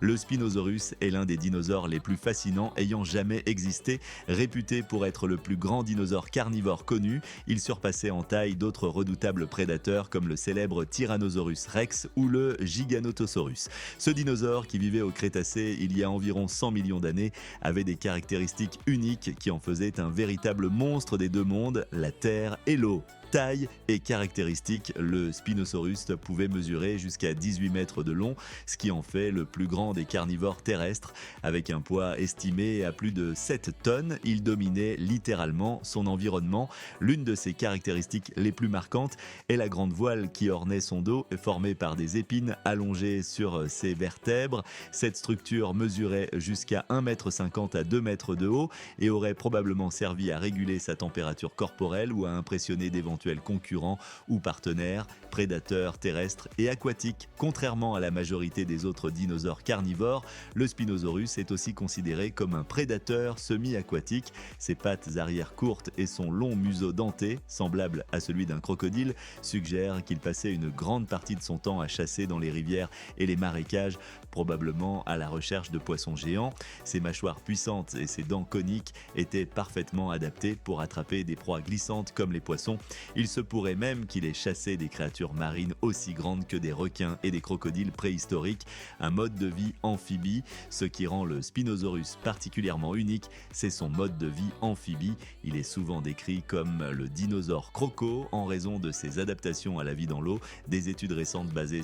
Le Spinosaurus est l'un des dinosaures les plus fascinants ayant jamais existé. Réputé pour être le plus grand dinosaure carnivore connu, il surpassait en taille d'autres redoutables prédateurs comme le célèbre Tyrannosaurus rex ou le Giganotosaurus. Ce dinosaure, qui vivait au Crétacé il y a environ 100 millions d'années, avait des caractéristiques uniques qui en faisaient un véritable monstre des deux mondes, la terre et l'eau. Taille et caractéristiques, le Spinosaurus pouvait mesurer jusqu'à 18 mètres de long, ce qui en fait le plus grand des carnivores terrestres. Avec un poids estimé à plus de 7 tonnes, il dominait littéralement son environnement. L'une de ses caractéristiques les plus marquantes est la grande voile qui ornait son dos, formée par des épines allongées sur ses vertèbres. Cette structure mesurait jusqu'à 1,50 m à 2 mètres de haut et aurait probablement servi à réguler sa température corporelle ou à impressionner d'éventuels concurrents ou partenaires, prédateurs terrestres et aquatiques. Contrairement à la majorité des autres dinosaures carnivores, le Spinosaurus est aussi considéré comme un prédateur semi-aquatique. Ses pattes arrière courtes et son long museau denté, semblable à celui d'un crocodile, suggèrent qu'il passait une grande partie de son temps à chasser dans les rivières et les marécages, probablement à la recherche de poissons géants. Ses mâchoires puissantes et ses dents coniques étaient parfaitement adaptées pour attraper des proies glissantes comme les poissons. Il se pourrait même qu'il ait chassé des créatures marines aussi grandes que des requins et des crocodiles préhistoriques, un mode de vie amphibie. Ce qui rend le Spinosaurus particulièrement unique, c'est son mode de vie amphibie. Il est souvent décrit comme le dinosaure croco en raison de ses adaptations à la vie dans l'eau. Des études récentes basées sur